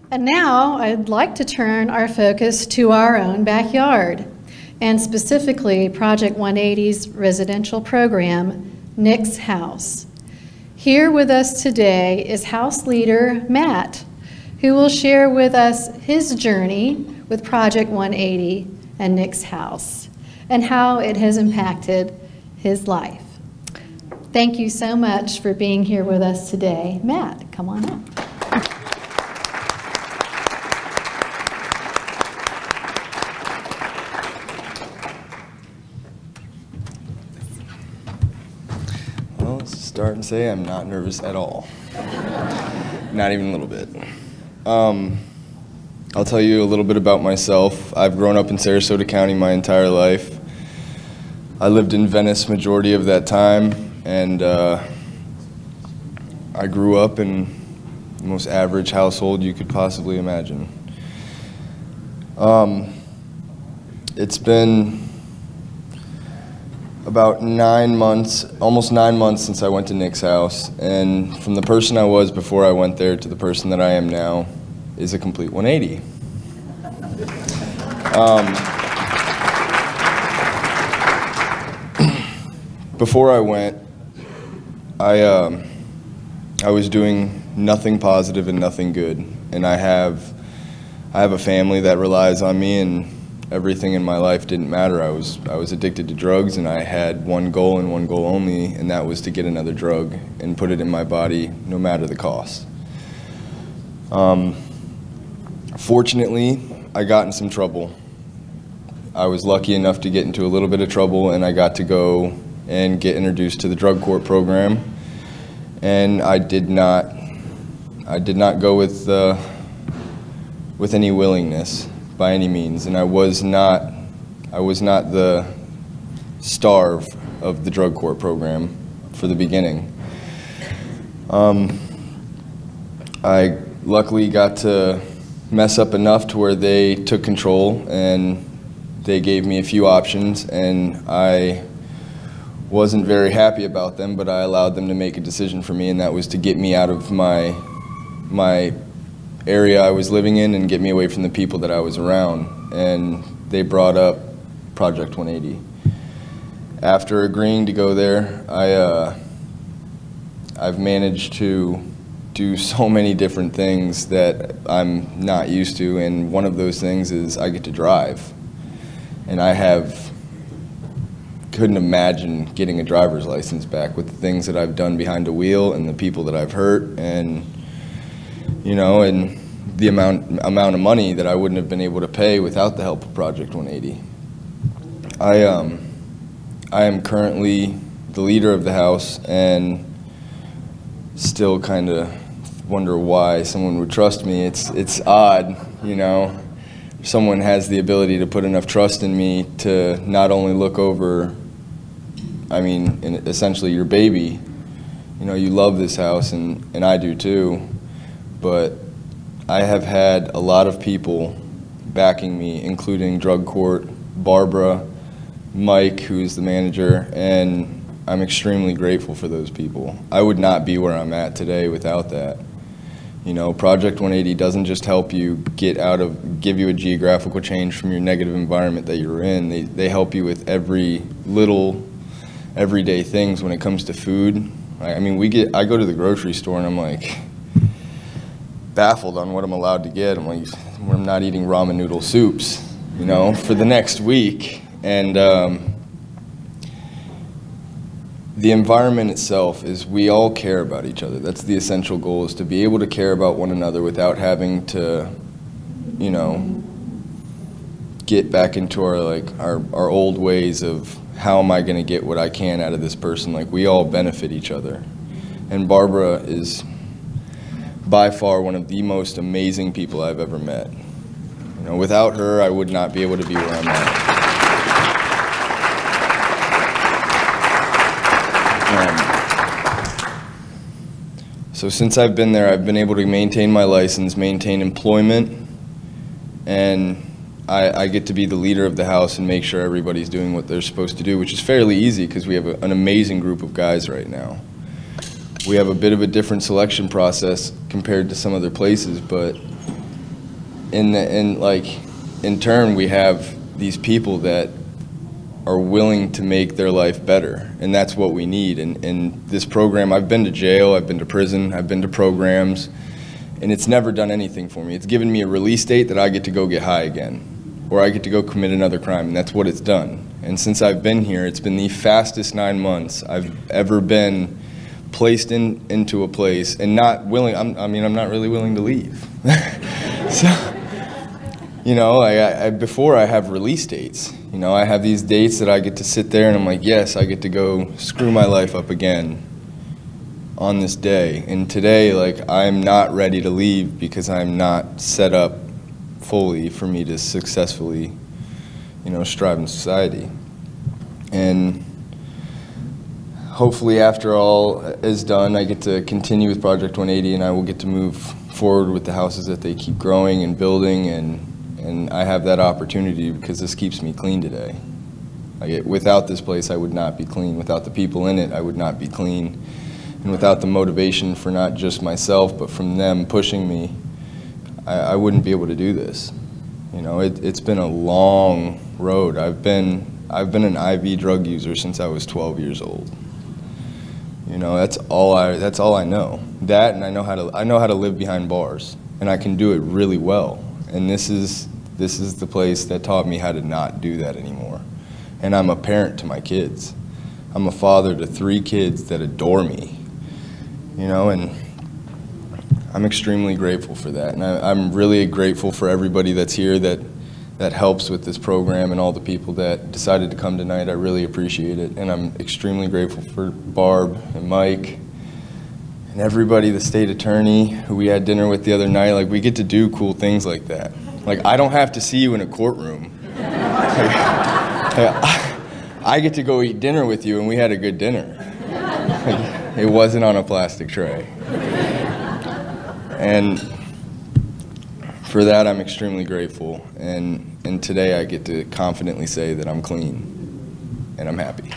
And now I'd like to turn our focus to our own backyard, and specifically Project 180's residential program, Nick's House. Here with us today is house leader Matt, who will share with us his journey with Project 180 and Nick's House and how it has impacted his life. Thank you so much for being here with us today. Matt, come on up. Well, let's start and say I'm not nervous at all. Not even a little bit. I'll tell you a little bit about myself. I've grown up in Sarasota County my entire life. I lived in Venice majority of that time, and I grew up in the most average household you could possibly imagine. It's been about 9 months, almost 9 months since I went to Nick's House, and from the person I was before I went there to the person that I am now is a complete 180. Before I went, I was doing nothing positive and nothing good, and I have a family that relies on me, and everything in my life didn't matter. I was addicted to drugs, and I had one goal and one goal only, and that was to get another drug and put it in my body no matter the cost. Fortunately, I got in some trouble. I was lucky enough to get into a little bit of trouble, and I got to go and get introduced to the drug court program, and I did not go with any willingness by any means, and I was not the star of the drug court program for the beginning. I luckily got to mess up enough to where they took control and they gave me a few options, and I wasn't very happy about them, but I allowed them to make a decision for me, and that was to get me out of my area I was living in and get me away from the people that I was around, and they brought up Project 180. After agreeing to go there, I've managed to do so many different things that I'm not used to, and one of those things is I get to drive. And couldn't imagine getting a driver's license back with the things that I've done behind a wheel and the people that I've hurt, and and the amount of money that I wouldn't have been able to pay without the help of Project 180. I am currently the leader of the house, and still kind of wonder why someone would trust me. It's odd, Someone has the ability to put enough trust in me to not only look over, essentially your baby. You love this house, and I do too, but I have had a lot of people backing me, including drug court, Barbara, Mike, who's the manager, and I'm extremely grateful for those people. I would not be where I'm at today without that. Project 180 doesn't just help you give you a geographical change from your negative environment that you're in. They help you with every little everyday things when it comes to food. I go to the grocery store and I'm like baffled on what I'm allowed to get. I'm like, I'm not eating ramen noodle soups, for the next week. And the environment itself is we all care about each other. That's the essential goal, is to be able to care about one another without having to, get back into our old ways of how am I going to get what I can out of this person. Like, we all benefit each other. And Barbara is by far one of the most amazing people I've ever met. Without her, I would not be able to be where I'm at. So since I've been there, I've been able to maintain my license, maintain employment, and I get to be the leader of the house and make sure everybody's doing what they're supposed to do, which is fairly easy because we have an amazing group of guys right now. We have a bit of a different selection process compared to some other places, but in turn, we have these people that are willing to make their life better, and that's what we need. And this program, I've been to jail, I've been to prison, I've been to programs, and it's never done anything for me. It's given me a release date that I get to go get high again, or I get to go commit another crime, and that's what it's done. And since I've been here, it's been the fastest 9 months I've ever been placed into a place, and not willing, I'm not really willing to leave. So, you know, before I have release dates. You know, I have these dates that I get to sit there and I'm like, yes, I get to go screw my life up again on this day. And today, like, I'm not ready to leave because I'm not set up fully for me to successfully, you know, strive in society. And hopefully after all is done, I get to continue with Project 180 and I will get to move forward with the houses that they keep growing and building, and I have that opportunity because this keeps me clean today. Without this place, I would not be clean. Without the people in it, I would not be clean. And without the motivation for not just myself, but from them pushing me, I wouldn't be able to do this. You know, it's been a long road. I've been an IV drug user since I was 12 years old. You know, that's all I know. That, and I know how to live behind bars, and I can do it really well. And this is the place that taught me how to not do that anymore. And I'm a parent to my kids. I'm a father to 3 kids that adore me. You know, and I'm extremely grateful for that. And I'm really grateful for everybody that's here that helps with this program, and all the people that decided to come tonight. I really appreciate it. And I'm extremely grateful for Barb and Mike and everybody, the state attorney who we had dinner with the other night. Like, we get to do cool things like that. Like, I don't have to see you in a courtroom. I get to go eat dinner with you, and we had a good dinner. Like, it wasn't on a plastic tray. And for that, I'm extremely grateful. And today I get to confidently say that I'm clean, and I'm happy.